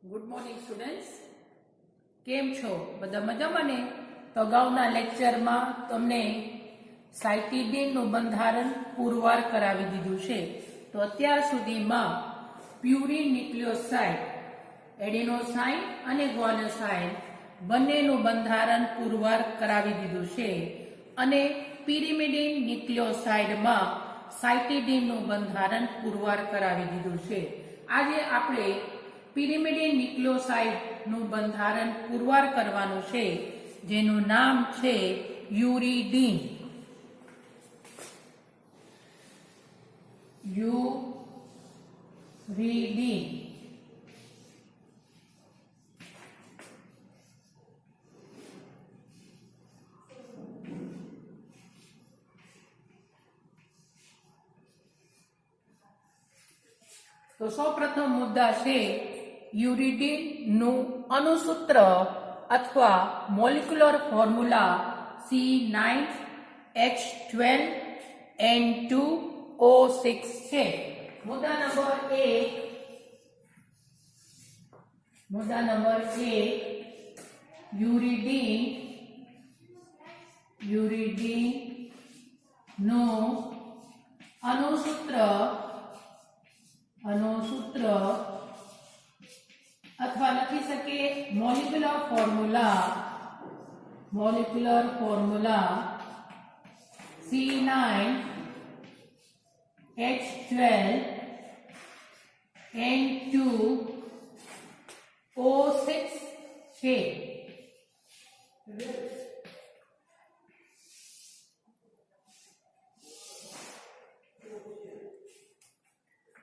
Good morning students, કેમ છો? બધા મજામાં ને? તો અગાઉના લેક્ચરમાં તમને સાયટિડીનનું બંધારણ પુરવાર કરાવી દીધું છે. તો અત્યાર સુધીમાં પ્યુરિન ન્યુક્લિયોસાઇડ, એડિનોસાઇન અને ગ્વાનોસાઇન બંનેનું બંધારણ પુરવાર કરાવી દીધું છે અને પિરિમિડિન ન્યુક્લિયોસાઇડમાં સાયટિડીનનું બંધારણ પુરવાર કરાવી દીધું છે. આજે આપણે પિરિમિડિન ન્યુક્લિયોસાઇડનું બંધારણ પુરવાર કરવાનું છે, જેનું નામ છે યુરિડીન. યુરિડીન. તો સૌપ્રથમ મુદ્દા છે યુરિડીન નું અણુસૂત્ર અથવા મોલિક્યુલર ફોર્મ્યુલા C9H12N2O6 છે. મુદ્દા નંબર 1 યુરિડીન નું અણુસૂત્ર અથવા લખી શકીએ મોલિક્યુલર ફોર્મ્યુલા C9H12N2O6 છે.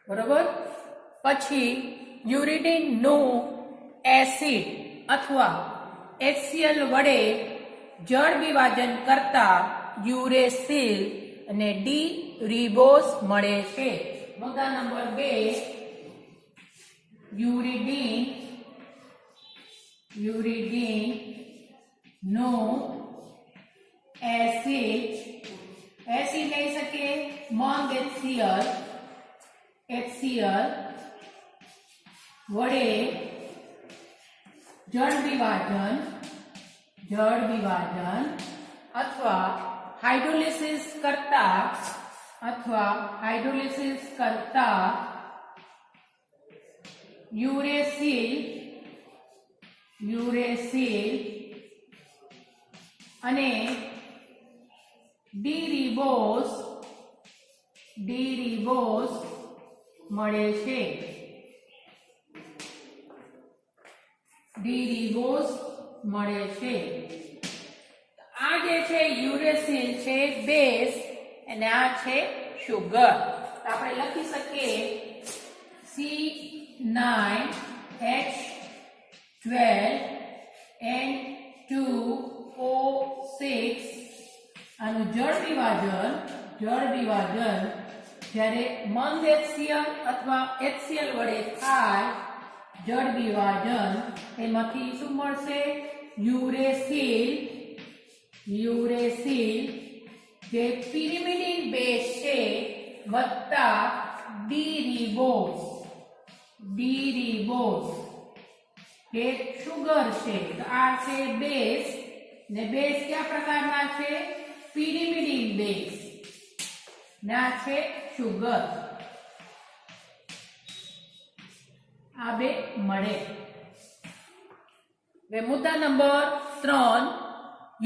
બરોબર. પછી યુરિડીન નું એસિડ અથવા HCl વડે જળ વિભાજન કરતા યુરેસિલ અને ડી રિબોસ મળે છે. મુદ્દા નંબર 2 યુરિડીન નું એસિડ લઈ શકીએ મોંગ HCl વડે જળ વિભાજન અથવા હાઇડ્રોલિસિસ કરતા યુરેસિલ અને ડી રિબોસ મળે છે. આ જે છે યુરેસિલ છે બેઝ અને આ છે શુગર. તો આપણે લખી શકીએ C9H12N2O6. આનું જળ વિભાજન જ્યારે મંદ HCl અથવા HCl વડે થાય જળ વિભાજન, એમાંથી શું મળશે? યુરેસિલ જે પિરિમિડિન બેઝ છે વત્તા ડી રિબોસ જે શુગર છે. આ છે બેઝ ને બેઝ કયા પ્રકારના છે? પિરિમિડિન બેઝ ના છે શુગર. આ બે મળે. મુદ્દા નંબર 3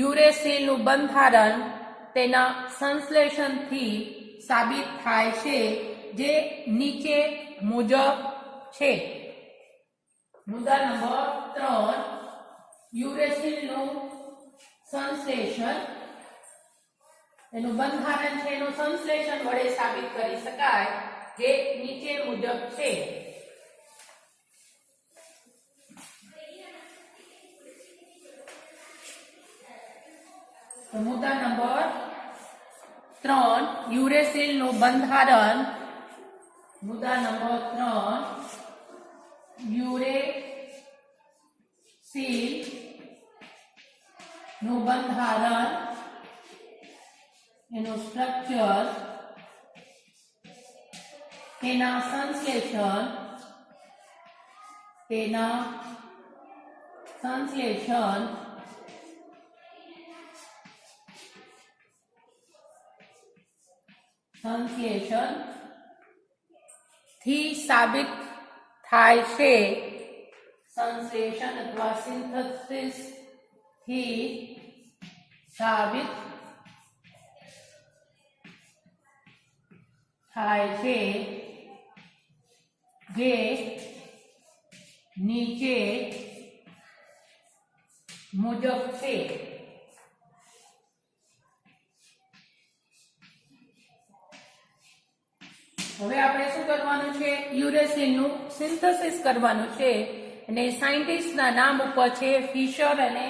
યુરેસિલ નું બંધારણ તેના સંશ્લેષણથી સાબિત થાય છે, જે નીચે મુજબ છે. મુદ્દા નંબર 3 યુરેસિલ નું સંશ્લેષણ, એનું બંધારણ છે, એનું સંશ્લેષણ વડે સાબિત કરી શકાય, જે નીચે મુજબ છે. તો મુદ્દા નંબર 3 યુરેસિલ નું બંધારણ. મુદ્દા નંબર 3 યુરેસિલ નું બંધારણ, એનું સ્ટ્રક્ચર, તેના સંશ્લેષણ તેના સંશ્લેષણ થી સાબિત થાય છે. સંશ્લેષણ અથવા સિન્થેસિસ થી સાબિત થાય છે જે નીચે મુજબ છે. હવે આપણે શું કરવાનું છે? યુરેસિનનું સિન્થેસિસ કરવાનું છે અને સાયન્ટિસ્ટના નામ ઉપર છે ફિશર અને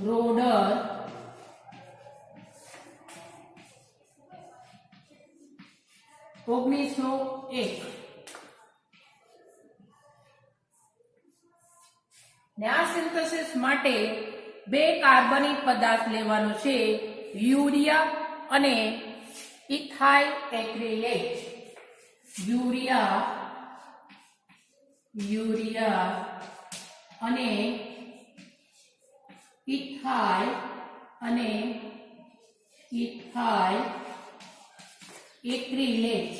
રોડર. ઓગણીસો એક. આ સિન્થેસિસ માટે 2 કાર્બનિક પદાર્થ લેવાનો છે, યુરિયા અને ઇથાઇલ એક્રિલેટ. યુરિયા અને ઇથાઇલ એક્રિલેટ.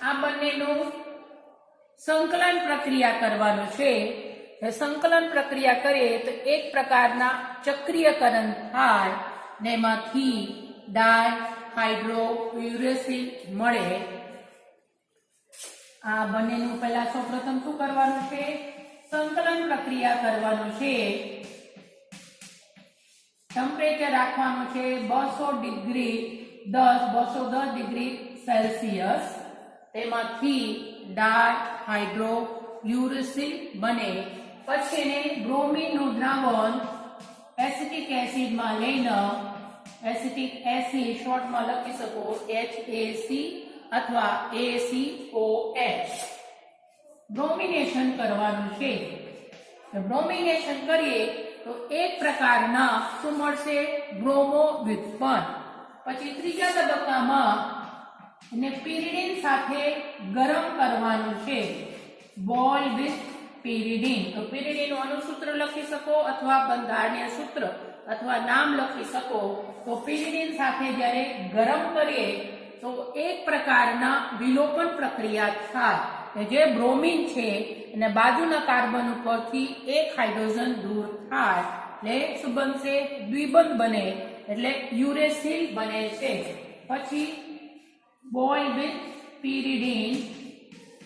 આ બંનેનું સંકલન પ્રક્રિયા કરવાનું છે. સંકલન પ્રક્રિયા કરીએ તો એક પ્રકારના ચક્રીયકરણ થાય ને એમાંથી ડાયહાઇડ્રોયુરેસિલ મળે. આ બંનેનું પહેલા સૌપ્રથમ શું કરવાનું છે? સંકલન પ્રક્રિયા કરવાનું છે. ટેમ્પરેચર રાખવાનું છે 210 ડિગ્રી સેલ્સિયસ. તેમાંથી ડાયહાઇડ્રોયુરેસિલ બને. પછી એને બ્રોમિનનું દ્રાવણ એસિટિક એસિડમાં લઈને, એસિટિક એસિડ શોર્ટમાં લખી શકો HAC અથવા ACOH, બ્રોમિનેશન કરવાનું છે. બ્રોમિનેશન કરીએ તો એક પ્રકારના શું મળશે? બ્રોમો વ્યુત્પન્ન. પછી ત્રીજા તબક્કામાં એને પિરિડીન સાથે ગરમ કરવાનું છે. Boil with pyridine. તો પિરિડીનનું અણુસૂત્ર લખી શકો અથવા બંધારણીય સૂત્ર અથવા નામ લખી શકો. તો પિરિડીન સાથે જ્યારે ગરમ કરીએ તો એક પ્રકારના વિલોપન પ્રક્રિયા થાય. જે બ્રોમિન છે અને બાજુના કાર્બન ઉપરથી એક હાઇડ્રોજન દૂર થાય એટલે શું બનશે? દ્વિબંધ બને એટલે યુરેસિલ બને છે. પછી બોઇલ વિથ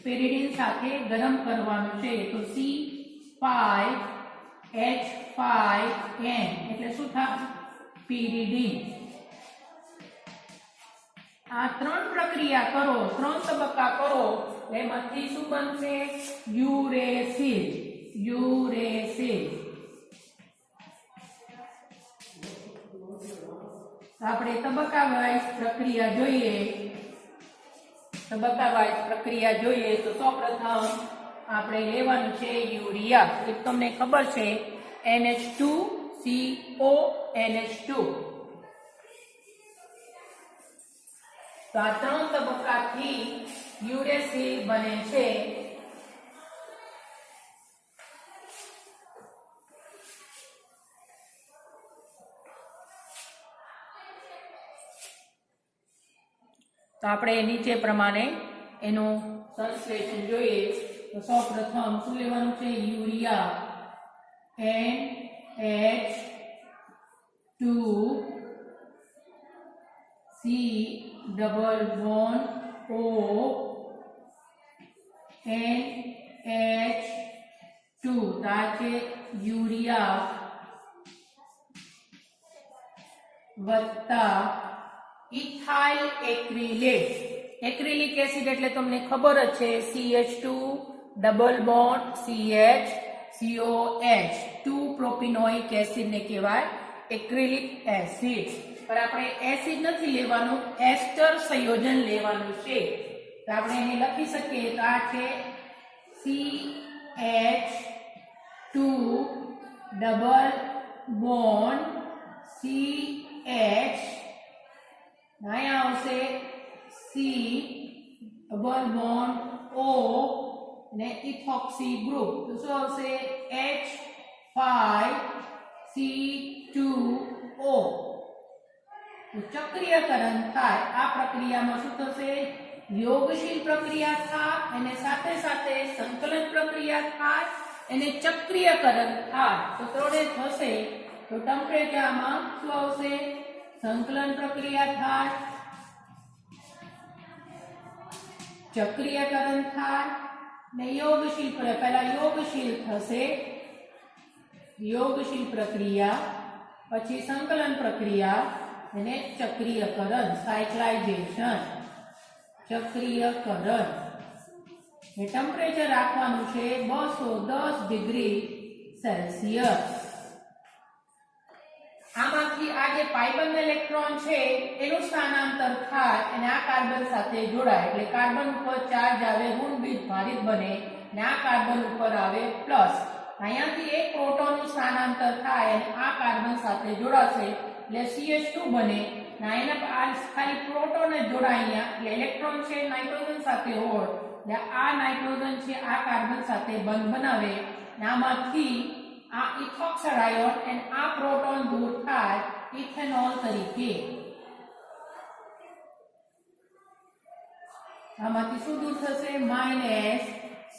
પિરિડીન સાથે ગરમ કરવાનું છે. તો C5H5N એટલે શું થાય? પિરિડીન. આ 3 પ્રક્રિયા કરો, 3 તબક્કા કરો એમાંથી શું બનશે? યુરેસિલ. આપણે તબક્કા વાઇઝ પ્રક્રિયા જોઈએ. તો સૌપ્રથમ આપણે લેવાનું છે યુરિયા. એક તમને ખબર છે NH2CONH2. તો આ 3 તબક્કાથી યુરેસિલ બને છે. તો આપણે નીચે પ્રમાણે એનું સંશ્લેષણ જોઈએ. તો સૌપ્રથમ શું લેવાનું છે? Urea NH2C double bond O NH2 આ છે યુરિયા વત્તા ઇથાઇલ એક્રિલેટ. એક્રિલિક એસિડ એટલે તમને ખબર જ છે CH2 double bond CH COH 2 propenoic acid ને કહેવાય એક્રિલિક એસિડ. પર આપણે એસિડ નથી લેવાનું, એસ્ટર સંયોજન લેવાનું છે. તો આપણે એને લખી શકીએ તો આ છે CH2 ડબલ બોન્ડ CH, અહીંયા આવશે C ડબલ બોન્ડ O અને ઇથોક્સી ગ્રુપ. તો શું આવશે H5C2O. તો ચક્રીયકરણ થાય. આ પ્રક્રિયામાં શું થશે? યોગશીલ પ્રક્રિયા થાય અને સાથે સાથે સંકલન પ્રક્રિયા થાય અને ચક્રીયકરણ થાય. તો ત્રણે થશે. તો ટેમ્પરેચરમાં શું આવશે? સંકલન પ્રક્રિયા થાય, ચક્રીયકરણ થાય ને યોગશીલ પહેલા યોગશીલ થશે, યોગશીલ પ્રક્રિયા, પછી સંકલન પ્રક્રિયા અને ચક્રીયકરણ, સાયક્લાઇઝેશન, ચક્રીયકરણ. એ ટેમ્પરેચર રાખવાનું છે 210 ડિગ્રી સેલ્સિયસ. આમાંથી આ જે પાઇબંધ ઇલેક્ટ્રોન છે એનું સ્થાનાંતર થાય અને આ કાર્બન સાથે જોડાય એટલે કાર્બન ઉપર ચાર્જ આવે, ઋણબીજ ભારિત બને અને આ કાર્બન ઉપર આવે પ્લસ. અહીંયાથી એક પ્રોટોનનું સ્થાનાંતર થાય અને આ કાર્બન સાથે જોડાશે એટલે CH2 બને. એના આ ખાલી પ્રોટોન જ જોડાય અહીંયા એટલે ઇલેક્ટ્રોન છે નાઇટ્રોજન સાથે હોય એટલે આ નાઇટ્રોજન છે આ કાર્બન સાથે બંધ બનાવે અને આમાંથી આ ઇથોક્સાઇડ આયોન અને આ પ્રોટોન દૂર થાય ઇથેનોલ તરીકે. આમાંથી શું દૂર થશે?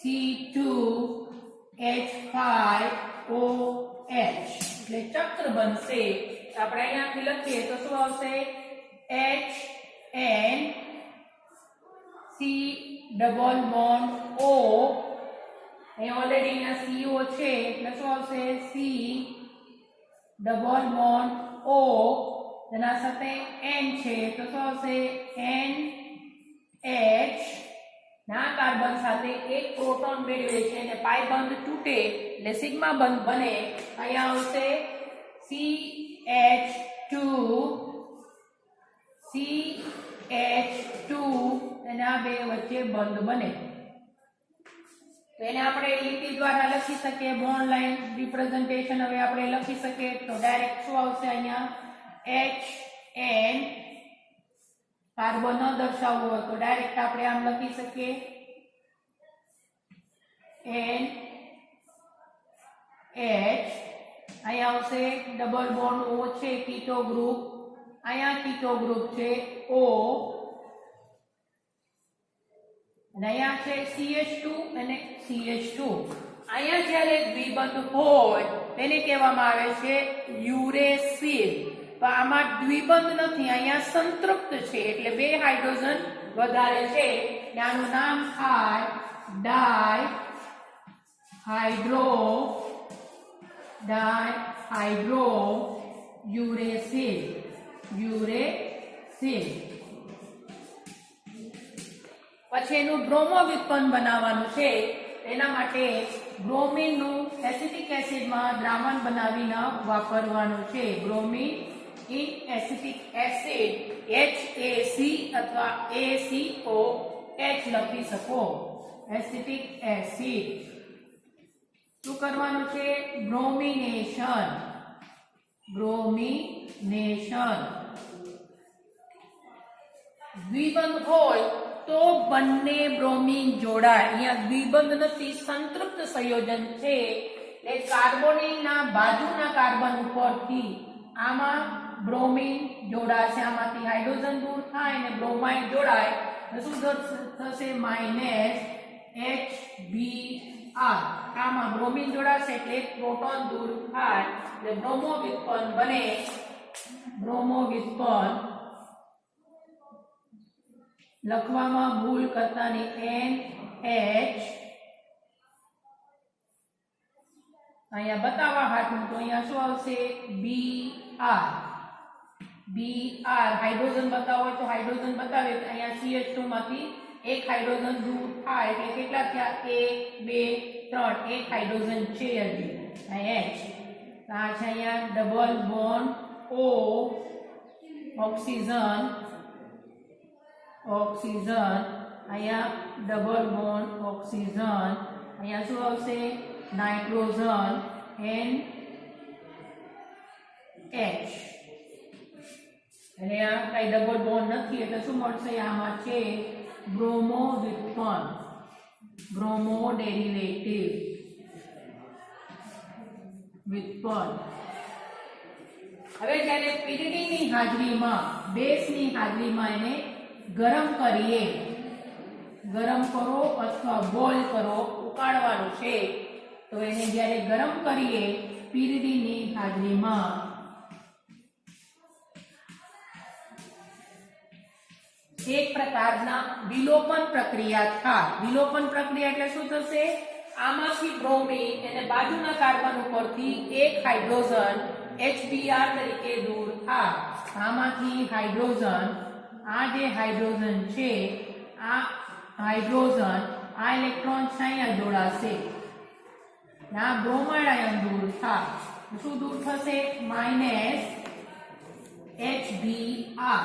-C2H5OH એટલે ચક્ર બનશે. આપણે અહીંયાથી લખીએ તો શું આવશે? HNC double bond O. અહીં ઓલરેડી અહીંયા CO છે એટલે શું આવશે? C double bond O. તેના સાથે N છે તો શું આવશે? NH. ના કાર્બન સાથે એક પ્રોટોન મેળવે છે અને પાઈ બંધ તૂટે એટલે સિગ્મા બંધ બને. અહીંયા આવશે CH2 અને આ બે વચ્ચે બંધ બને. તો એને આપણે લીટી દ્વારા લખી શકીએ, બોન્ડ લાઈન રિપ્રેઝન્ટેશન હવે આપણે લખી શકીએ. તો ડાયરેક્ટ શું આવશે? અહીંયા HN કાર્બન ન દર્શાવવો હોય તો ડાયરેક્ટ આપણે આમ લખી શકીએ NH. અહીંયા આવશે ડબલ બોન્ડ O છે કીટો ગ્રુપ, અહીંયા કીટો ગ્રુપ છે O અને અહીંયા છે CH2 અને CH2. અહીંયા જ્યારે દ્વિબંધ હોય તેને કહેવામાં આવે છે યુરેસિલ. તો આમાં દ્વિબંધ નથી, અહીંયા સંતૃપ્ત છે એટલે બે હાઇડ્રોજન વધારે છે. આનું નામ થાય ડાયહાઇડ્રો યુરેસિલ. પછી એનું બ્રોમો વ્યુત્પન્ન બનાવવાનું છે. એના માટે બ્રોમિનનું એસિટિક એસિડમાં દ્રાવણ બનાવીને વાપરવાનું છે. Bromine in acetic acid HAC અથવા ACOH લખી શકો. એસિટિક એસિડ શું કરવાનું છે? બ્રોમિનેશન. દ્વિબંધ હોય તો બંને બ્રોમિન જોડાય. અહીંયા દ્વિબંધ નથી, સંતૃપ્ત સંયોજન છે એટલે કાર્બોનિલના બાજુના કાર્બન ઉપરથી આમાં બ્રોમિન જોડાશે. આમાંથી હાઇડ્રોજન દૂર થાય અને બ્રોમાઇડ જોડાય તો શું થશે? -HBr. આમાં બ્રોમિન જોડાશે એટલે એક પ્રોટોન દૂર થાય એટલે બ્રોમો વ્યુત્પન્ન બને. બ્રોમો વ્યુત્પન્ન લખવામાં ભૂલ કરતાની NH. અહીંયા બતાવવા હાટું તો અહીંયા શું આવશે? Br. હાઇડ્રોજન બતાવો હોય તો હાઇડ્રોજન બતાવે. અહીંયા CH2 માંથી એક હાઇડ્રોજન દૂર થાય એટલે કેટલા થયા? 1 2 3. એક હાઇડ્રોજન છે હજી. H. આ છે અહીંયા ડબલ બોન્ડ O, ઓક્સિજન. અહીંયા ડબલ બોન્ડ ઓક્સિજન. અહીંયા શું આવશે? Nitrogen NH. અને આ કઈ ડબલ બોન્ડ નથી એટલે શું મળશે આમાં છે બ્રોમો વ્યુત્પન્ન બ્રોમો ડેરિવેટિવ વ્યુત્પન્ન હવે જ્યારે પીડીડી ની હાજરીમાં બેઝ ની હાજરીમાં એને ગરમ કરીએ ગરમ કરો અથવા બોઇલ કરો ઉકાળવાનું છે તો એને જ્યારે ગરમ કરીએ પીડીડી ની હાજરીમાં એક પ્રકારના વિલોપન પ્રક્રિયા થાય વિલોપન પ્રક્રિયા એટલે શું થશે આમાંથી બ્રોમિન અને બાજુના કાર્બન ઉપરથી એક હાઇડ્રોજન HBr તરીકે દૂર થાય આમાંથી હાઇડ્રોજન આ જે હાઇડ્રોજન છે આ હાઇડ્રોજન આ ઇલેક્ટ્રોન અહીંયા જોડાશે આ બ્રોમાઇડ આયન દૂર થાય શું દૂર થશે -HBr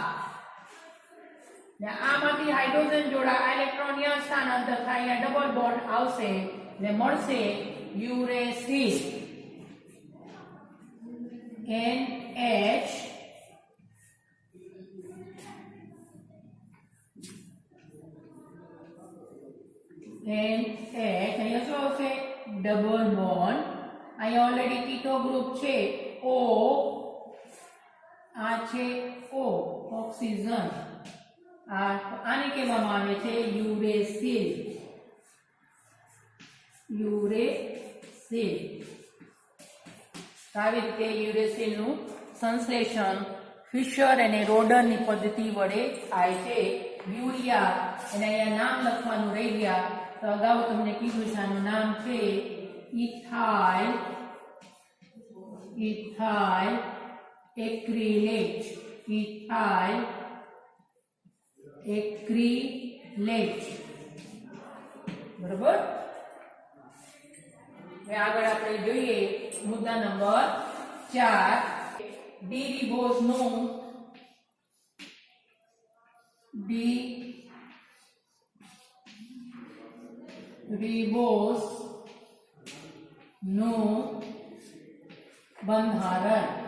ને આમાંથી હાઇડ્રોજન જોડા આ ઇલેક્ટ્રોન અહીંયા સ્થાનાંતર થાય અહીંયા ડબલ બોન્ડ આવશે ને મળશે યુરેસિલ NH અહીંયા શું આવશે ડબલ બોન્ડ અહીંયા ઓલરેડી કીટો ગ્રુપ છે O આ છે O ઓક્સિજન આને કહેવામાં આવે છે યુરેસિલ આવી રીતે યુરેસિલનું સંશ્લેષણ ફિશર અને રોડનની પદ્ધતિ વડે થાય છે યુરિયા અને અહીંયા નામ લખવાનું રહી ગયા તો અગાઉ તમને કીધું છે આનું નામ છે ઇથાઇલ એક્રિલેટ ઇથાઇલ એક્રિલેટ બરોબર હવે આગળ આપણે જોઈએ મુદ્દા નંબર 4 ડી-રિબોઝ નું બંધારણ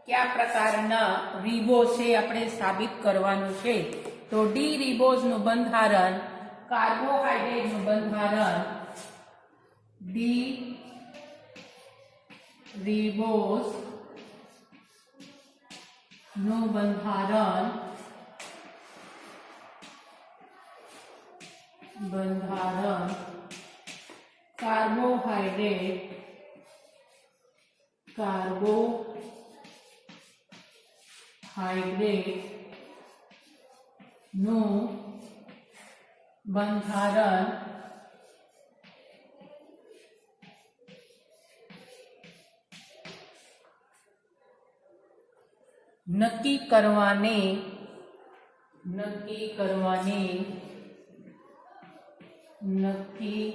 કયા પ્રકારના રિબોઝ છે આપણે સાબિત કરવાનું છે તો ડી રિબોઝ નું બંધારણ કાર્બોહાઈડ્રેટ નું બંધારણ ડી રિબોઝ નું બંધારણ કાર્બોહાઈડ્રેટ નું બંધારણ નક્કી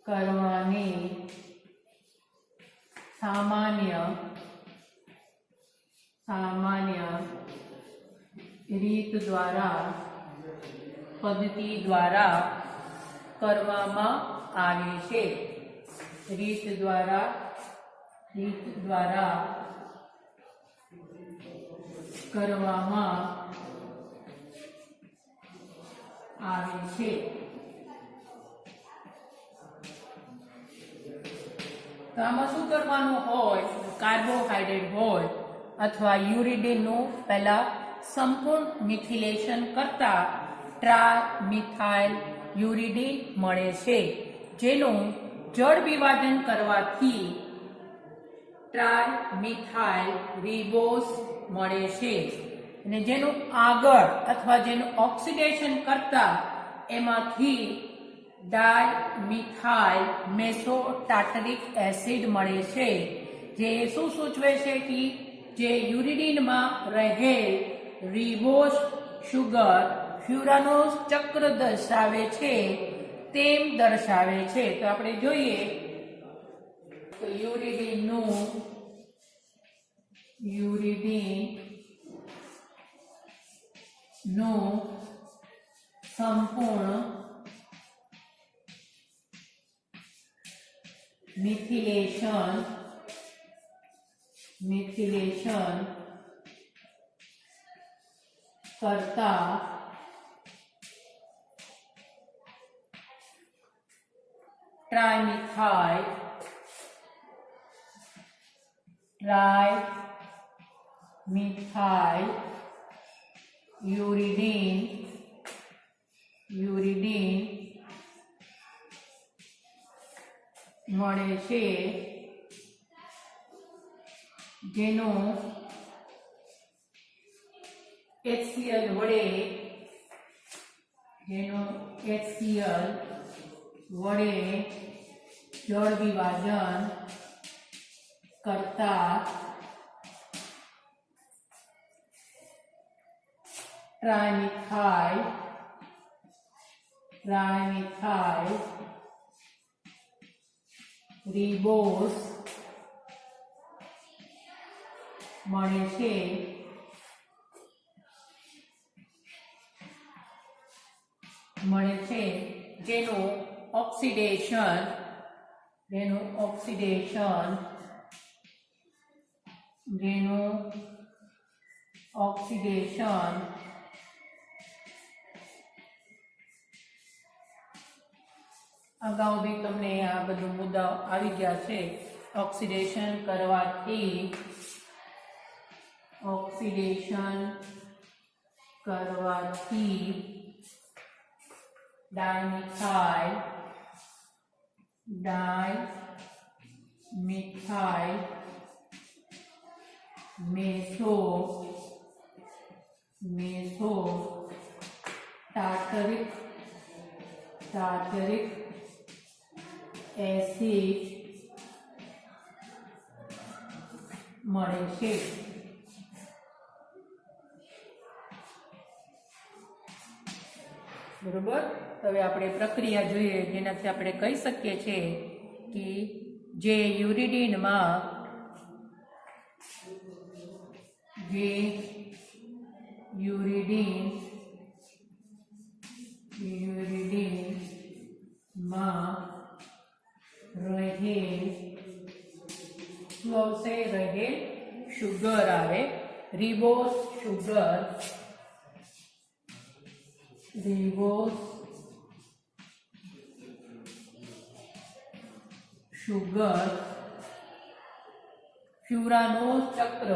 કરવાની સામાન્ય રીત દ્વારા પદ્ધતિ દ્વારા કરવામાં આવે છે રીત દ્વારા કરવામાં આવે છે તો આમાં શું કરવાનું હોય કાર્બોહાઈડ્રેટ હોય અથવા યુરિડીનનું પહેલા સંપૂર્ણ મિથિલેશન કરતા ટ્રાઇમિથાઇલ યુરિડીન મળે છે જેનું જળ વિભાજન કરવાથી ટ્રાઇમિથાઇલ રિબોઝ મળે છે અને જેનું આગળ અથવા જેનું ઓક્સિડેશન કરતા એમાંથી ડાયમિથાઇલ મેસોટાર્ટરિક એસિડ મળે છે જે શું સૂચવે છે કે જે યુરિડીનમાં રહેલ રિબોઝ શુગર ફ્યુરાનોસ ચક્ર દર્શાવે છે તેમ દર્શાવે છે તો આપણે જોઈએ તો યુરિડીનનું संपूर्ण मिथिलेशन करता ट्राइमिथाइल यूरिडीन મળે છે, જેનો HCl વડે જળ વિભાજન કરતા ટ્રાઇમિથાઇલ रिबोस મળે છે, જેનું ઓક્સિડેશન अगाऊ भी तमने आ बधु मुद्दा आवी गया छे। ऑक्सिडेशन करवाथी डाइमिथाइल मेसो टार्टरिक एसिड મળે છે। બરોબર, હવે આપણે પ્રક્રિયા જોઈએ, જેનાથી આપણે કહી શકીએ છીએ કે જે યુરિડીનમાં रहे शुगर आवे, रिबोस शुगर फ्यूरानोस चक्र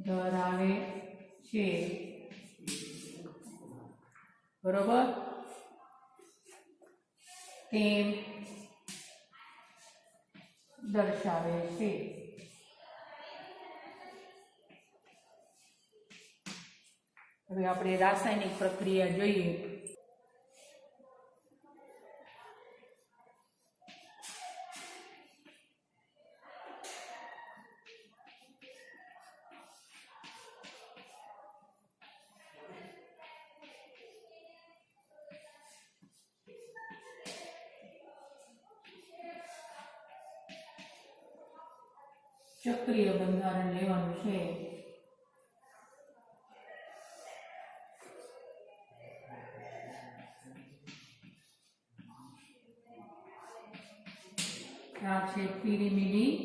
धरावे छे। बरोबर, तेम दर्शावे छे। હવે આપણે રાસાયણિક પ્રક્રિયા જોઈએ। चक्रीय बंधारण लेवानुं छे। आ छे पिरिमिडीन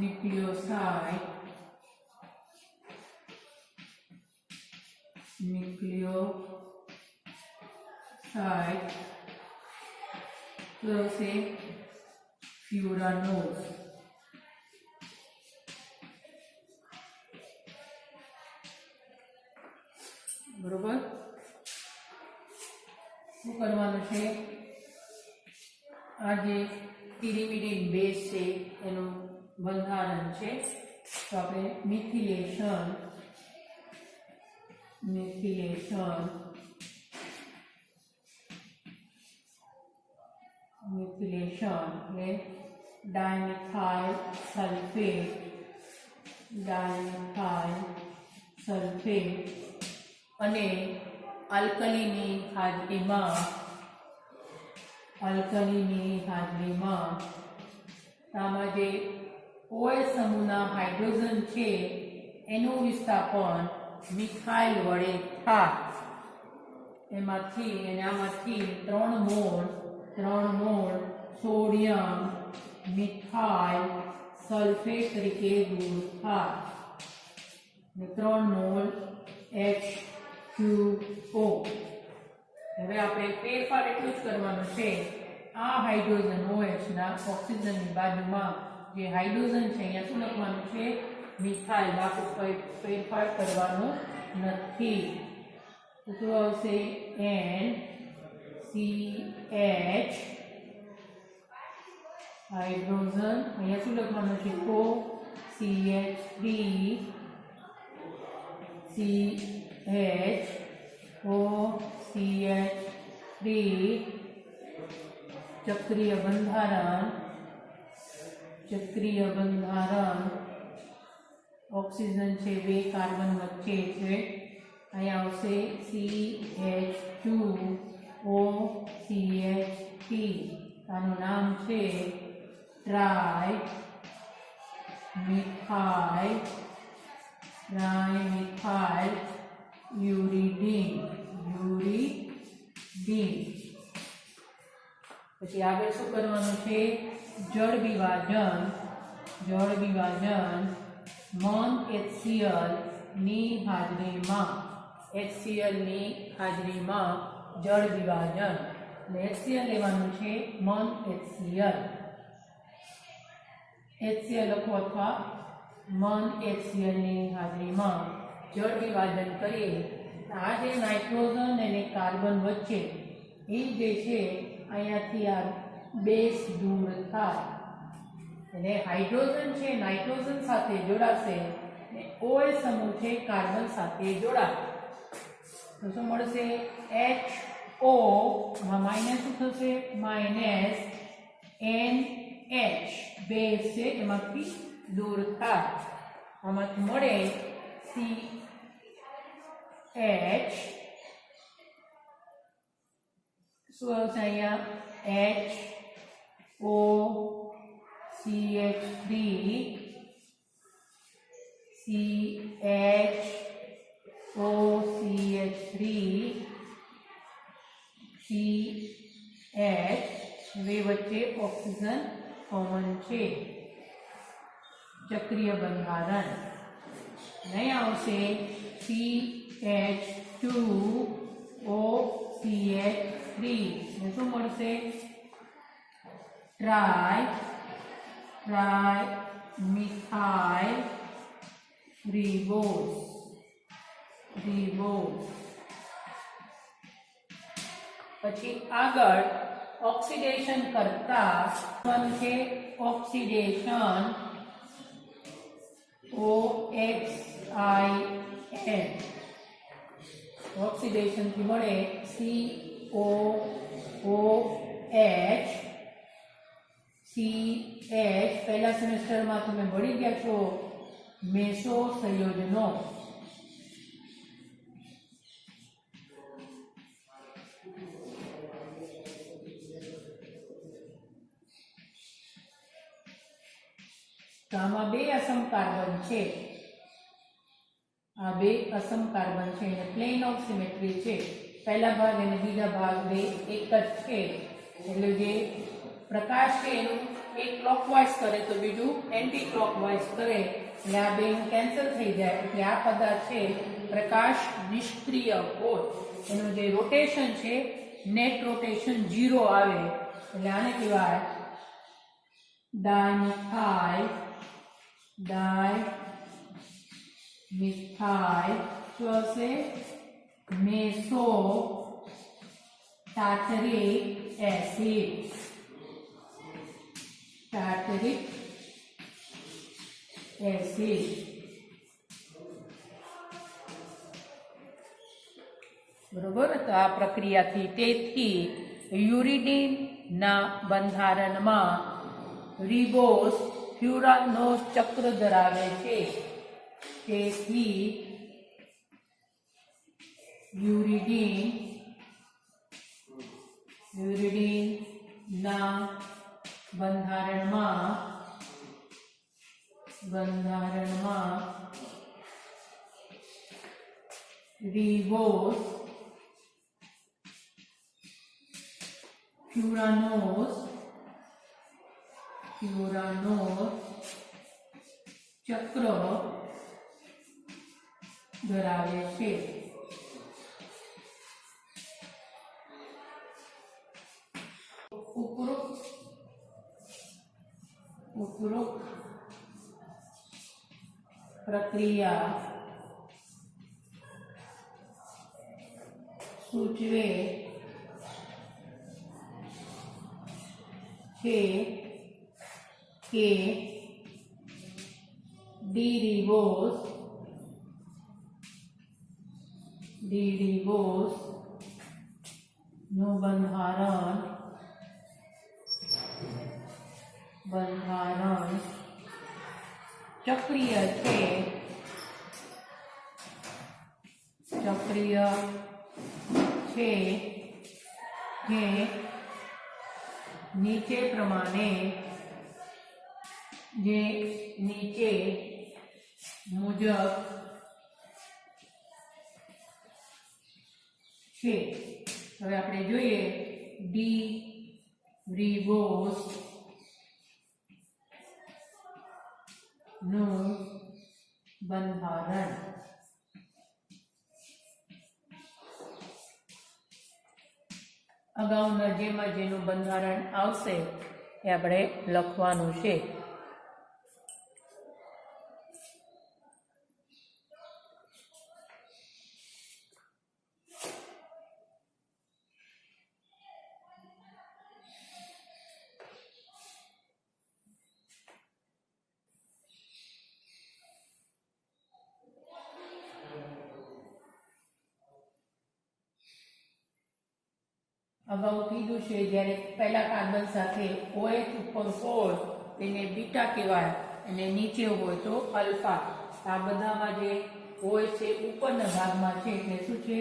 न्यूक्लियोसाइड प्लस फ्यूरानोस। बरोबर, શું કરવાનું છે? આ જે પિરિમિડિન બેઝ છે એનું બંધારણ છે, તો આપણે મિથિલેશન એટલે डाइमिथाइल सल्फेट અને આલ્કલીની હાજરીમાં આમાં જે OH સમૂહના હાઇડ્રોજન છે એનું વિસ્થાપન મિથાઇલ વડે થાય. આમાંથી 3 મોલ સોડિયમ મિથાઇલ સલ્ફેટ તરીકે દૂર થાય અને 3 મોલ H2O. હવે આપણે ફેરફાર એટલું જ કરવાનું છે, આ હાઇડ્રોજન OH ના ઓક્સિજનની બાજુમાં જે હાઇડ્રોજન છે અહીંયા શું લખવાનું છે? મિથાઇલ. બાકી ફેરફાર કરવાનો નથી. તો શું આવશે? NCH hydrogen. અહીંયા શું લખવાનું છે? CH3 CH3 ચક્રીય બંધારણ ઓક્સિજન છે 2 કાર્બન વચ્ચે છે. અહીંયા આવશે CH2OCH3. આનું નામ છે ટ્રાય મિથાઇલ યુરિડીન. પછી આગળ શું કરવાનું છે? જળ વિભાજન મન HCl ની હાજરીમાં જળ વિભાજન. HCl લેવાનું છે, મન HCl લખો અથવા મન HCl ની હાજરીમાં જળ વિભાજન કરીએ. આ જે નાઇટ્રોજન અને કાર્બન વચ્ચે એ જે છે અહીંયાથી આ બેઝ દૂર થાય અને હાઇડ્રોજન છે નાઇટ્રોજન સાથે જોડાશે અને OH સમૂહ છે કાર્બન સાથે જોડાશે. તો શું મળશે? HO માં માઇનસ શું થશે? માઇનસ NH બેઝ છે એમાંથી દૂર થાય. આમાંથી મળે CH. શું આવશે અહીંયા? HOCH3 CHOCH3 CH. હવે વચ્ચે ઓક્સિજન કોમન છે. ચક્રીય બંધારણ નહીં આવશે CH2OCH3. શું મળશે? Try methyl ribose. પછી આગળ ઓક્સિડેશન કરતા છે ઓક્સિડેશન OXIN. ઓક્સિડેશન થી મળે COOH CH. પહેલા સેમેસ્ટરમાં તમે ભણી ગયા છો મેસો સંયોજનો. તો આમાં 2 અસમ કાર્બન છે. આ 2 અસમ કાર્બન છે અને પ્લેન ઓફ સિમેટ્રી છે. પહેલા ભાગ અને બીજા ભાગ 2 એક જ છે. એટલે જે પ્રકાશ છે એનું એક ક્લોકવાઇઝ કરે તો બીજું એન્ટી ક્લોકવાઇઝ કરે એટલે આ બે કેન્સલ થઈ જાય. એટલે આ પદાર્થ છે પ્રકાશ નિષ્ક્રિય હોય. એનું જે રોટેશન છે નેટ રોટેશન 0 આવે એટલે આને કહેવાય ડાયમિથાઇલ. શું હશે? Meso tartaric acid. બરોબર. તો આ પ્રક્રિયાથી તેથી યુરિડીન ના બંધારણમાં રિબોઝ ફ્યુરાનોસ ચક્ર ધરાવે છે. તેથી યુરિડીનના બંધારણમાં રિબોઝ, ફ્યુરાનોઝ ચક્ર ધરાવે છે. ઉપરોક્ત પ્રક્રિયા સૂચવે છે કે ડી રિબોઝ નું બંધારણ ચક્રીય છે જે નીચે મુજબ છે. હવે આપણે જોઈએ ડી રિબોઝ નું બંધારણ. અગાઉના જેનું બંધારણ આવશે એ આપણે લખવાનું છે. અગાઉ કીધું છે જ્યારે પહેલા કાર્બન સાથે OH ઉપર હોય તેને બીટા કહેવાય અને નીચે હોય તો અલ્ફા. આ બધામાં જે હોય છે ઉપરના ભાગમાં છે એટલે શું છે?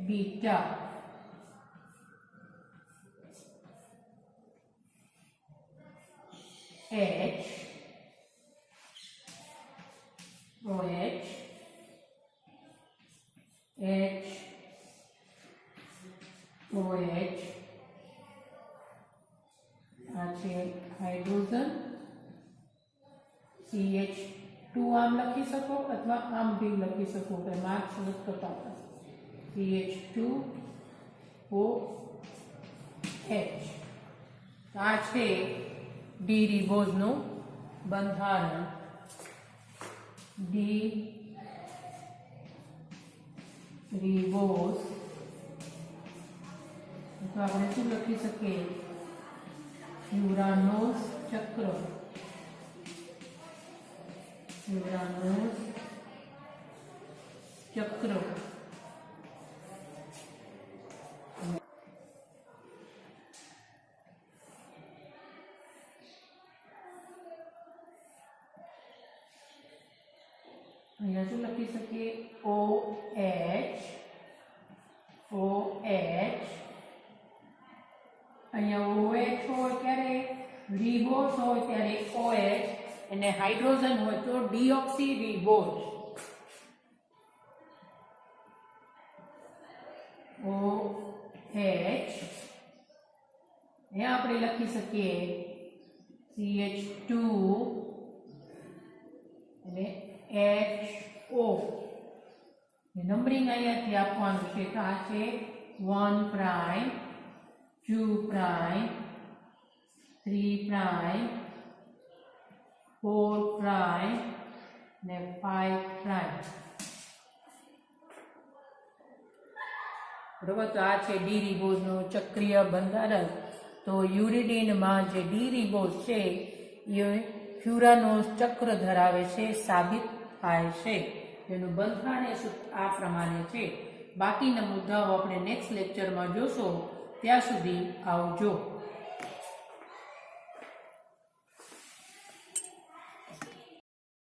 બીટા. OH આ છે હાઇડ્રોજન. CH2 આમ લખી શકો અથવા આમ બી લખી શકો કે માર્ક્સ નથી કપાતા. CH2OH આ છે ડી રિબોઝ નું બંધારણ. ડી રિબોઝ તો આપણે શું લખી શકીએ? ફ્યુરાનોઝ ચક્ર. અહીંયા શું લખી શકીએ? OH અહીંયા OH હોય ત્યારે રિબોઝ હોય ત્યારે OH અને હાઇડ્રોજન હોય તો ડીઓક્સી રિબોઝ. OH અહીંયા આપણે લખી શકીએ CH2 અને HO. નંબરિંગ અહીંયાથી આપવાનું છે તો આ છે 1 પ્રાઇમ 2 પ્રાઇમ 3 પ્રાઇમ 4 પ્રાઇમ ને 5 પ્રાઇમ. બરોબર. તો આ છે ડી રિબોઝ નું ચક્રીય બંધારણ. તો યુરિડીનમાં જે ડી રિબોઝ છે એ ફ્યુરાનોઝ ચક્ર ધરાવે છે, સાબિત થાય છે. જેનું બંધારણ આ પ્રમાણે છે. બાકીના મુદ્દાઓ આપણે નેક્સ્ટ લેક્ચરમાં જોશો. ત્યાં સુધી આવજો.